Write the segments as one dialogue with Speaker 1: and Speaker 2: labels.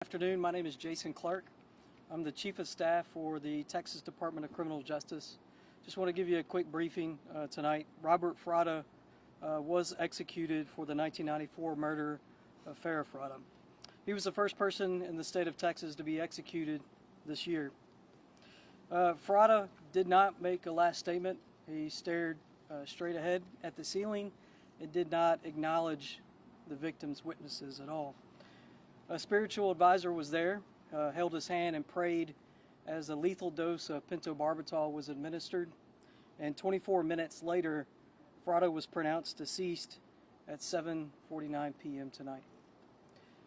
Speaker 1: Afternoon. My name is Jason Clark. I'm the Chief of Staff for the Texas Department of Criminal Justice. Just want to give you a quick briefing tonight. Robert Fratta was executed for the 1994 murder of Farrah Fratta. He was the first person in the state of Texas to be executed this year. Fratta did not make a last statement. He stared straight ahead at the ceiling and did not acknowledge the victim's witnesses at all. A spiritual advisor was there, held his hand and prayed as a lethal dose of pentobarbital was administered, and 24 minutes later, Fratta was pronounced deceased at 7:49 p.m. tonight.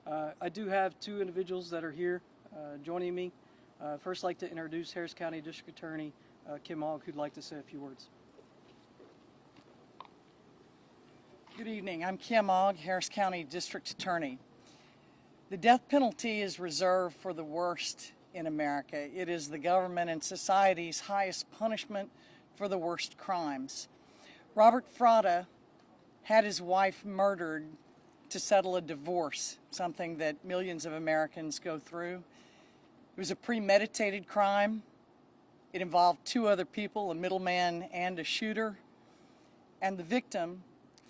Speaker 1: I do have two individuals that are here joining me. First, I'd like to introduce Harris County District Attorney Kim Ogg, who'd like to say a few words.
Speaker 2: Good evening. I'm Kim Ogg, Harris County District Attorney. The death penalty is reserved for the worst in America. It is the government and society's highest punishment for the worst crimes. Robert Fratta had his wife murdered to settle a divorce, something that millions of Americans go through. It was a premeditated crime. It involved two other people, a middleman and a shooter. And the victim,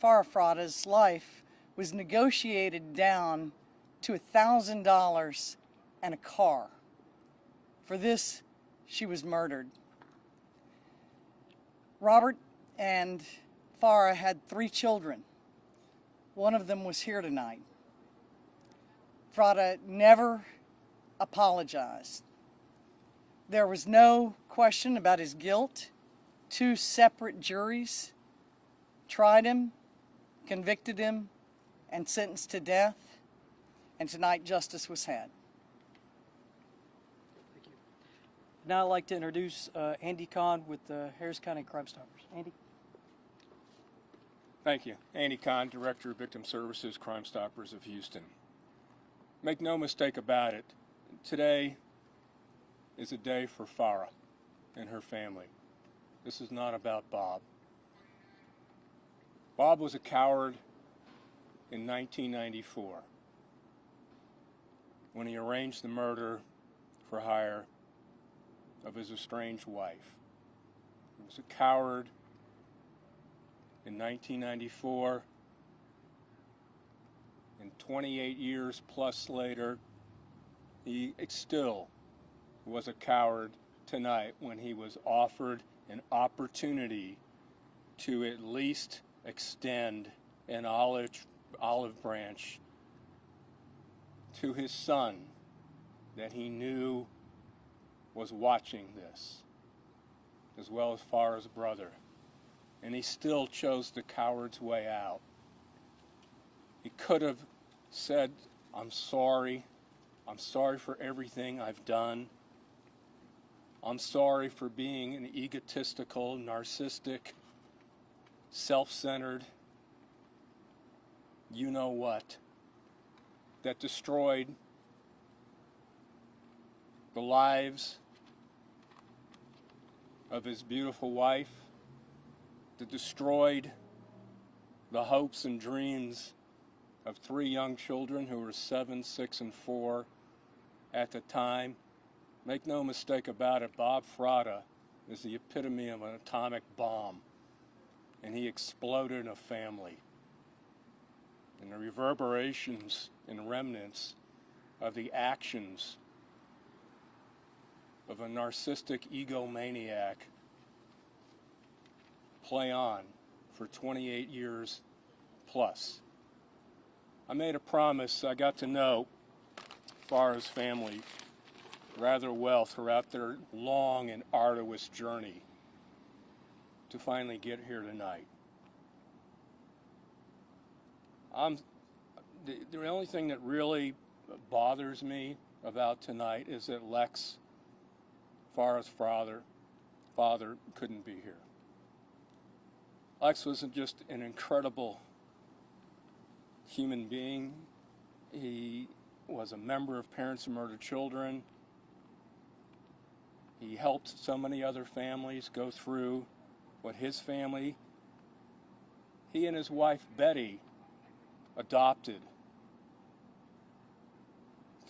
Speaker 2: Farrah Fratta's life, was negotiated down to $1,000 and a car. For this, she was murdered. Robert and Farrah had 3 children. One of them was here tonight. Fratta never apologized. There was no question about his guilt. 2 separate juries tried him, convicted him, and sentenced to death. And tonight, justice was had.
Speaker 1: Thank you. Now I'd like to introduce Andy Kahn with the Harris County Crime Stoppers. Andy?
Speaker 3: Thank you. Andy Kahn, Director of Victim Services, Crime Stoppers of Houston. Make no mistake about it, today is a day for Farrah and her family. This is not about Bob. Bob was a coward in 1994 when he arranged the murder for hire of his estranged wife. He was a coward in 1994, and 28 years plus later, he still was a coward tonight when he was offered an opportunity to at least extend an olive branch to his son that he knew was watching this, as well as Farrah's brother. And he still chose the coward's way out. He could have said, I'm sorry for everything I've done. I'm sorry for being an egotistical, narcissistic, self-centered, you know what, that destroyed the lives of his beautiful wife, that destroyed the hopes and dreams of 3 young children who were 7, 6, and 4 at the time. Make no mistake about it, Bob Fratta is the epitome of an atomic bomb, and he exploded in a family. And the reverberations and remnants of the actions of a narcissistic egomaniac play on for 28 years plus. I made a promise. I got to know Farrah's family rather well throughout their long and arduous journey to finally get here tonight. The only thing that really bothers me about tonight is that Lex, Farrah's father, couldn't be here. Lex was just an incredible human being. He was a member of Parents of Murdered Children. He helped so many other families go through what his family, he and his wife Betty, adopted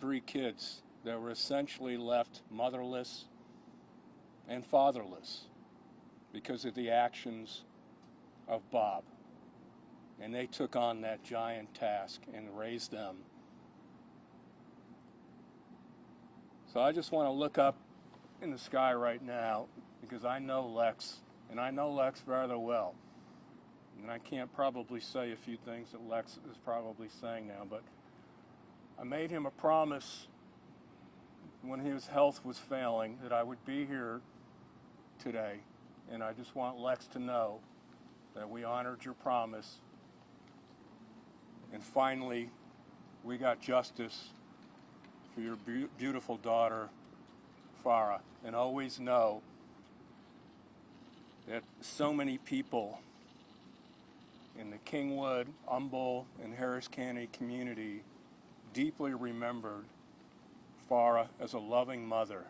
Speaker 3: 3 kids that were essentially left motherless and fatherless because of the actions of Bob. And they took on that giant task and raised them. So I just want to look up in the sky right now because I know Lex, and I know Lex rather well. And I can't probably say a few things that Lex is probably saying now, but I made him a promise when his health was failing that I would be here today. And I just want Lex to know that we honored your promise. And finally, we got justice for your beautiful daughter, Farah. And always know that so many people in the Kingwood, Humboldt, and Harris County community deeply remembered Farah as a loving mother.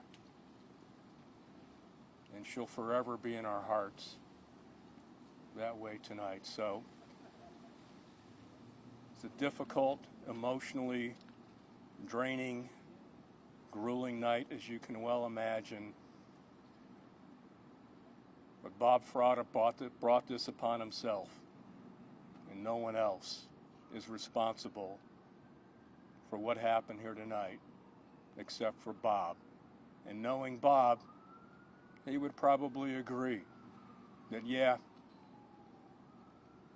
Speaker 3: And she'll forever be in our hearts that way tonight. So it's a difficult, emotionally draining, grueling night, as you can well imagine. But Bob Fratta brought this upon himself, and no one else is responsible for what happened here tonight except for Bob. And knowing Bob, he would probably agree that, yeah,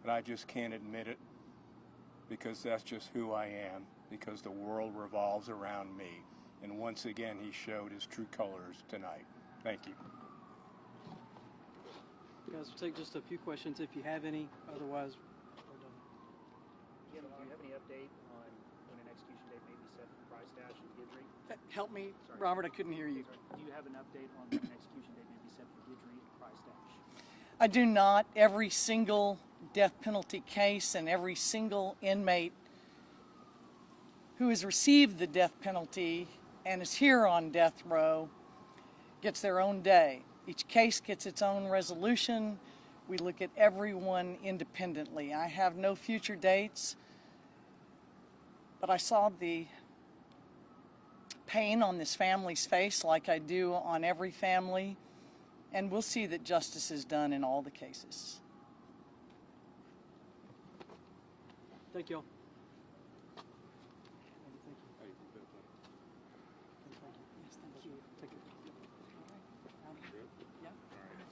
Speaker 3: but I just can't admit it because that's just who I am, because the world revolves around me. And once again, he showed his true colors tonight. Thank you.
Speaker 1: You guys will take just a few questions if you have any. Otherwise, we're done.
Speaker 4: Jim, do you have any update on when an execution date may be set for Price Dash and Guidry?
Speaker 2: Help me,
Speaker 4: Sorry.
Speaker 2: Robert, I couldn't hear you.
Speaker 4: Do you have an update on when an execution date may be set for Guidry and Price Dash?
Speaker 2: I do not. Every single death penalty case and every single inmate who has received the death penalty and is here on death row gets their own day. Each case gets its own resolution. We look at everyone independently. I have no future dates, but I saw the pain on this family's face like I do on every family, and we'll see that justice is done in all the cases.
Speaker 1: Thank you all.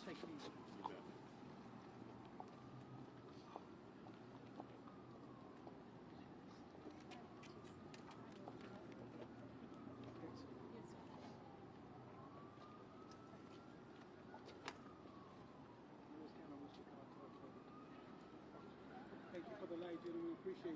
Speaker 2: Take it easy.
Speaker 5: Thank you for the light, gentlemen. We appreciate it.